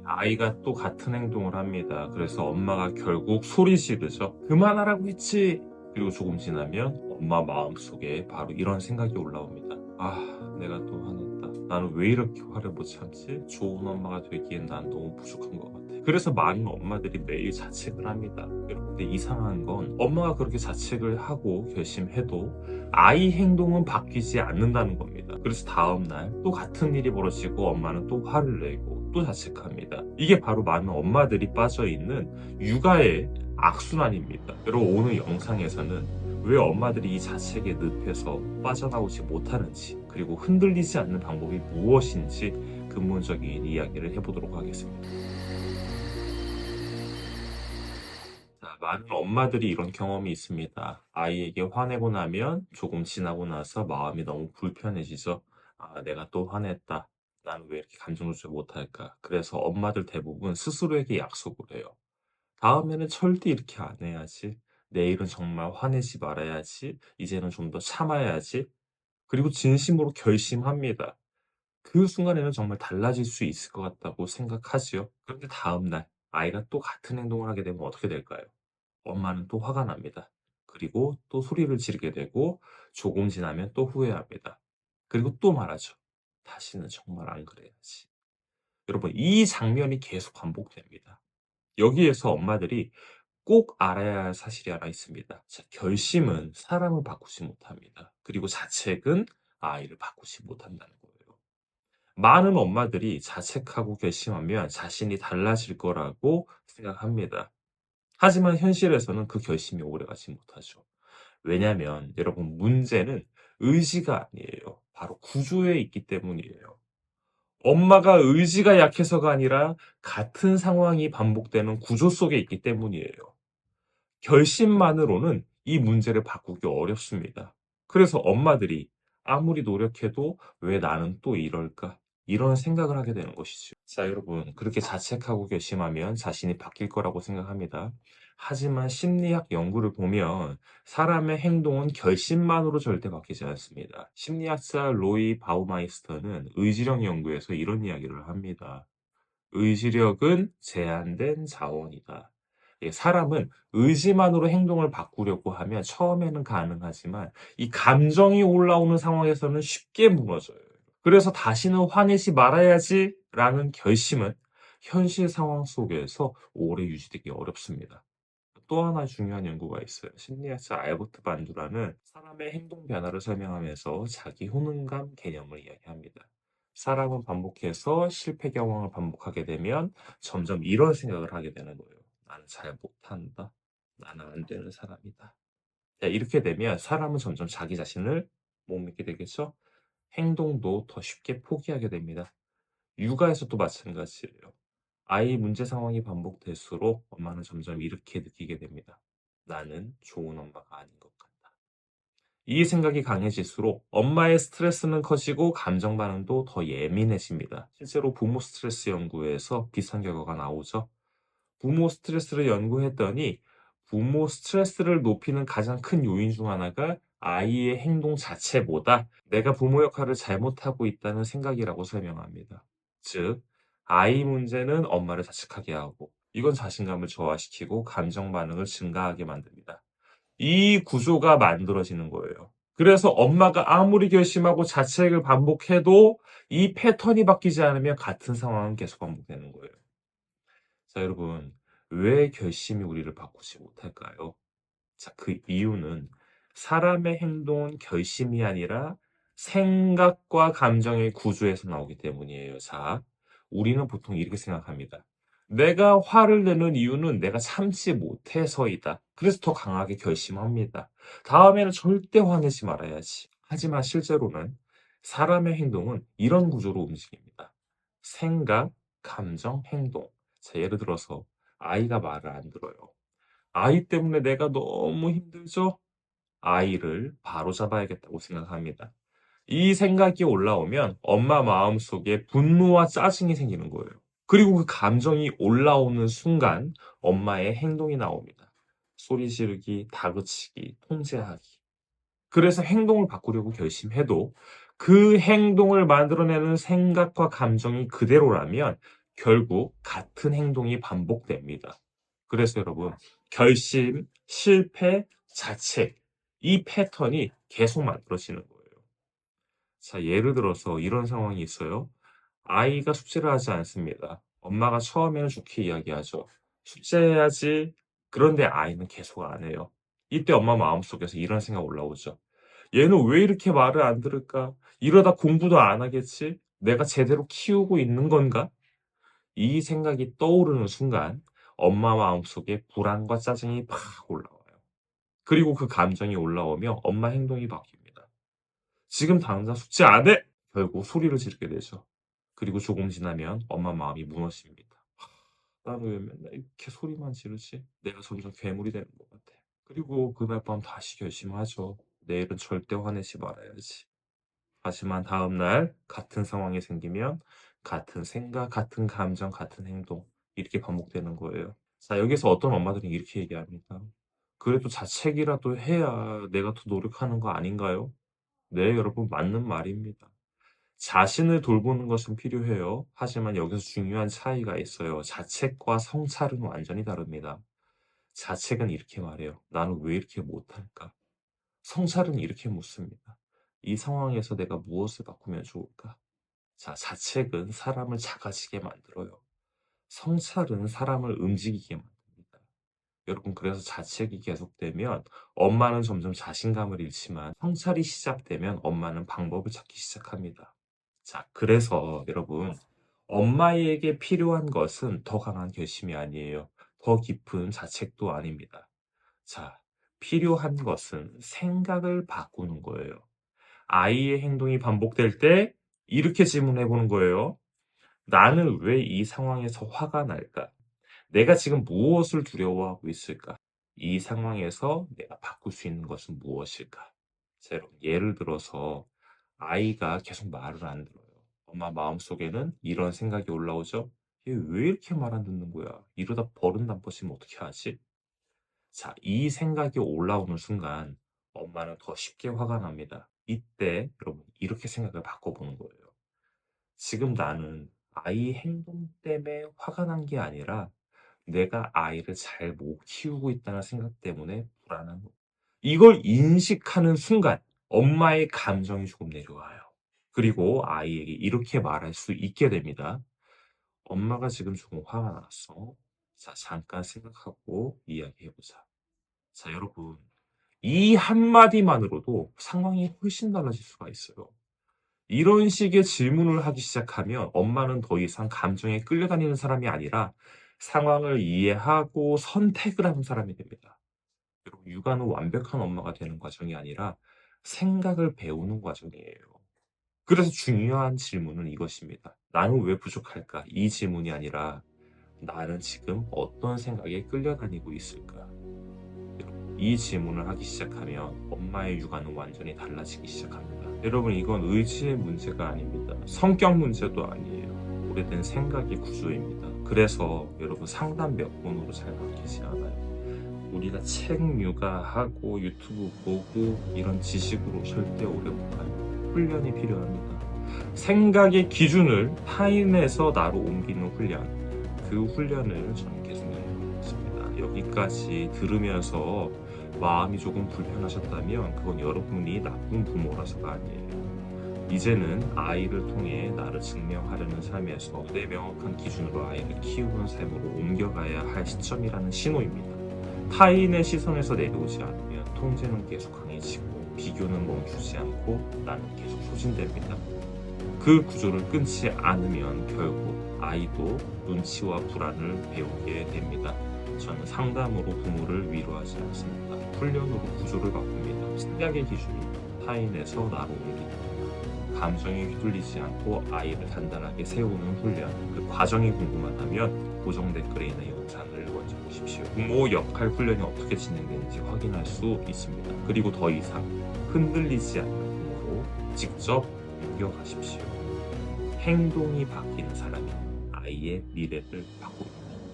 아이가 또 같은 행동을 합니다. 그래서 엄마가 결국 소리 지르죠. 그만하라고 했지. 그리고 조금 지나면 엄마 마음속에 바로 이런 생각이 올라옵니다. 아, 내가 또 화냈다. 나는 왜 이렇게 화를 못 참지? 좋은 엄마가 되기엔 난 너무 부족한 것 같아. 그래서 많은 엄마들이 매일 자책을 합니다. 근데 이상한 건 엄마가 그렇게 자책을 하고 결심해도 아이 행동은 바뀌지 않는다는 겁니다. 그래서 다음날 또 같은 일이 벌어지고 엄마는 또 화를 내고 또 자책합니다. 이게 바로 많은 엄마들이 빠져있는 육아의 악순환입니다. 여러분, 오늘 영상에서는 왜 엄마들이 이 자책의 늪에서 빠져나오지 못하는지, 그리고 흔들리지 않는 방법이 무엇인지 근본적인 이야기를 해보도록 하겠습니다. 자, 많은 엄마들이 이런 경험이 있습니다. 아이에게 화내고 나면 조금 지나고 나서 마음이 너무 불편해지죠. 아, 내가 또 화냈다. 나는 왜 이렇게 감정 조절 못할까? 그래서 엄마들 대부분 스스로에게 약속을 해요. 다음에는 절대 이렇게 안 해야지. 내일은 정말 화내지 말아야지. 이제는 좀 더 참아야지. 그리고 진심으로 결심합니다. 그 순간에는 정말 달라질 수 있을 것 같다고 생각하지요. 그런데 다음날 아이가 또 같은 행동을 하게 되면 어떻게 될까요? 엄마는 또 화가 납니다. 그리고 또 소리를 지르게 되고 조금 지나면 또 후회합니다. 그리고 또 말하죠. 다시는 정말 안 그래야지. 여러분, 이 장면이 계속 반복됩니다. 여기에서 엄마들이 꼭 알아야 할 사실이 하나 있습니다. 자, 결심은 사람을 바꾸지 못합니다. 그리고 자책은 아이를 바꾸지 못한다는 거예요. 많은 엄마들이 자책하고 결심하면 자신이 달라질 거라고 생각합니다. 하지만 현실에서는 그 결심이 오래가지 못하죠. 왜냐하면 여러분, 문제는 의지가 아니에요. 바로 구조에 있기 때문이에요. 엄마가 의지가 약해서가 아니라 같은 상황이 반복되는 구조 속에 있기 때문이에요. 결심만으로는 이 문제를 바꾸기 어렵습니다. 그래서 엄마들이 아무리 노력해도 '왜 나는 또 이럴까?' 이런 생각을 하게 되는 것이죠. 자, 여러분, 그렇게 자책하고 결심하면 자신이 바뀔 거라고 생각합니다. 하지만 심리학 연구를 보면 사람의 행동은 결심만으로 절대 바뀌지 않습니다. 심리학자 로이 바우마이스터는 의지력 연구에서 이런 이야기를 합니다. 의지력은 제한된 자원이다. 예, 사람은 의지만으로 행동을 바꾸려고 하면 처음에는 가능하지만 이 감정이 올라오는 상황에서는 쉽게 무너져요. 그래서 다시는 화내지 말아야지라는 결심은 현실 상황 속에서 오래 유지되기 어렵습니다. 또 하나 중요한 연구가 있어요. 심리학자 알버트 반두라는 사람의 행동 변화를 설명하면서 자기 효능감 개념을 이야기합니다. 사람은 반복해서 실패 경험을 반복하게 되면 점점 이런 생각을 하게 되는 거예요. 나는 잘 못한다. 나는 안 되는 사람이다. 자, 이렇게 되면 사람은 점점 자기 자신을 못 믿게 되겠죠? 행동도 더 쉽게 포기하게 됩니다. 육아에서도 마찬가지예요. 아이 문제 상황이 반복될수록 엄마는 점점 이렇게 느끼게 됩니다. 나는 좋은 엄마가 아닌 것 같다. 이 생각이 강해질수록 엄마의 스트레스는 커지고 감정 반응도 더 예민해집니다. 실제로 부모 스트레스 연구에서 비슷한 결과가 나오죠. 부모 스트레스를 연구했더니 부모 스트레스를 높이는 가장 큰 요인 중 하나가 아이의 행동 자체보다 내가 부모 역할을 잘못하고 있다는 생각이라고 설명합니다. 즉, 아이 문제는 엄마를 자책하게 하고 이건 자신감을 저하시키고 감정 반응을 증가하게 만듭니다. 이 구조가 만들어지는 거예요. 그래서 엄마가 아무리 결심하고 자책을 반복해도 이 패턴이 바뀌지 않으면 같은 상황은 계속 반복되는 거예요. 자, 여러분, 왜 결심이 우리를 바꾸지 못할까요? 자, 그 이유는 사람의 행동은 결심이 아니라 생각과 감정의 구조에서 나오기 때문이에요. 자, 우리는 보통 이렇게 생각합니다. 내가 화를 내는 이유는 내가 참지 못해서이다. 그래서 더 강하게 결심합니다. 다음에는 절대 화내지 말아야지. 하지만 실제로는 사람의 행동은 이런 구조로 움직입니다. 생각, 감정, 행동. 자, 예를 들어서 아이가 말을 안 들어요. 아이 때문에 내가 너무 힘들죠? 아이를 바로잡아야겠다고 생각합니다. 이 생각이 올라오면 엄마 마음속에 분노와 짜증이 생기는 거예요. 그리고 그 감정이 올라오는 순간 엄마의 행동이 나옵니다. 소리 지르기, 다그치기, 통제하기. 그래서 행동을 바꾸려고 결심해도 그 행동을 만들어내는 생각과 감정이 그대로라면 결국 같은 행동이 반복됩니다. 그래서 여러분, 결심, 실패, 자책, 이 패턴이 계속 만들어지는 거예요. 자, 예를 들어서 이런 상황이 있어요. 아이가 숙제를 하지 않습니다. 엄마가 처음에는 좋게 이야기하죠. "숙제해야지." 그런데 아이는 계속 안 해요. 이때 엄마 마음속에서 이런 생각 올라오죠. '얘는 왜 이렇게 말을 안 들을까? 이러다 공부도 안 하겠지? 내가 제대로 키우고 있는 건가?' 이 생각이 떠오르는 순간 엄마 마음속에 불안과 짜증이 팍 올라와요. 그리고 그 감정이 올라오며 엄마 행동이 바뀝니다. "지금 당장 숙제 안 해!" 결국 소리를 지르게 되죠. 그리고 조금 지나면 엄마 마음이 무너집니다. '나는 왜 맨날 이렇게 소리만 지르지? 내가 점점 괴물이 되는 것 같아.' 그리고 그날 밤 다시 결심하죠. '내일은 절대 화내지 말아야지.' 하지만 다음 날 같은 상황이 생기면 같은 생각, 같은 감정, 같은 행동 이렇게 반복되는 거예요. 자, 여기서 어떤 엄마들은 이렇게 얘기합니다. "그래도 자책이라도 해야 내가 더 노력하는 거 아닌가요?" 네, 여러분, 맞는 말입니다. 자신을 돌보는 것은 필요해요. 하지만 여기서 중요한 차이가 있어요. 자책과 성찰은 완전히 다릅니다. 자책은 이렇게 말해요. "나는 왜 이렇게 못할까?" 성찰은 이렇게 묻습니다. "이 상황에서 내가 무엇을 바꾸면 좋을까?" 자, 자책은 사람을 작아지게 만들어요. 성찰은 사람을 움직이게 만듭니다. 여러분, 그래서 자책이 계속되면 엄마는 점점 자신감을 잃지만 성찰이 시작되면 엄마는 방법을 찾기 시작합니다. 자, 그래서 여러분, 엄마에게 필요한 것은 더 강한 결심이 아니에요. 더 깊은 자책도 아닙니다. 자, 필요한 것은 생각을 바꾸는 거예요. 아이의 행동이 반복될 때 이렇게 질문해 보는 거예요. "나는 왜 이 상황에서 화가 날까? 내가 지금 무엇을 두려워하고 있을까? 이 상황에서 내가 바꿀 수 있는 것은 무엇일까?" 자, 여러분, 예를 들어서 아이가 계속 말을 안 들어요. 엄마 마음속에는 이런 생각이 올라오죠. '얘 왜 이렇게 말 안 듣는 거야? 이러다 버릇나빠지면 어떻게 하지?' 자, 이 생각이 올라오는 순간 엄마는 더 쉽게 화가 납니다. 이때 여러분, 이렇게 생각을 바꿔보는 거예요. 지금 나는 아이 행동 때문에 화가 난 게 아니라 내가 아이를 잘 못 키우고 있다는 생각 때문에 불안한 거. 이걸 인식하는 순간 엄마의 감정이 조금 내려와요. 그리고 아이에게 이렇게 말할 수 있게 됩니다. "엄마가 지금 조금 화가 났어. 자, 잠깐 생각하고 이야기해 보자." 자, 여러분, 이 한마디만으로도 상황이 훨씬 달라질 수가 있어요. 이런 식의 질문을 하기 시작하면 엄마는 더 이상 감정에 끌려다니는 사람이 아니라 상황을 이해하고 선택을 하는 사람이 됩니다. 여러분, 육아는 완벽한 엄마가 되는 과정이 아니라 생각을 배우는 과정이에요. 그래서 중요한 질문은 이것입니다. '나는 왜 부족할까?' 이 질문이 아니라 '나는 지금 어떤 생각에 끌려다니고 있을까?' 이 질문을 하기 시작하면 엄마의 육아는 완전히 달라지기 시작합니다. 여러분, 이건 의지의 문제가 아닙니다. 성격 문제도 아니에요. 오래된 생각의 구조입니다. 그래서 여러분, 상담 몇 번으로 잘 바뀌지 않아요. 우리가 책 육아하고 유튜브 보고 이런 지식으로 절대 오래 못 가요. 훈련이 필요합니다. 생각의 기준을 타인에서 나로 옮기는 훈련. 그 훈련을 저는 계속 연구하고 있습니다. 여기까지 들으면서 마음이 조금 불편하셨다면 그건 여러분이 나쁜 부모라서가 아니에요. 이제는 아이를 통해 나를 증명하려는 삶에서 내 명확한 기준으로 아이를 키우는 삶으로 옮겨가야 할 시점이라는 신호입니다. 타인의 시선에서 내려오지 않으면 통제는 계속 강해지고 비교는 멈추지 않고 나는 계속 소진됩니다. 그 구조를 끊지 않으면 결국 아이도 눈치와 불안을 배우게 됩니다. 저는 상담으로 부모를 위로하지 않습니다. 훈련으로 구조를 바꿉니다. 생각의 기준이 타인에서 나로 옮기는 감정에 휘둘리지 않고 아이를 단단하게 세우는 훈련. 그 과정이 궁금하다면 고정 댓글에 있는 영상을 먼저 보십시오. 부모 역할 훈련이 어떻게 진행되는지 확인할 수 있습니다. 그리고 더 이상 흔들리지 않는 부모로 직접 옮겨가십시오. 행동이 바뀌는 사람이 아이의 미래를 바꿉니다.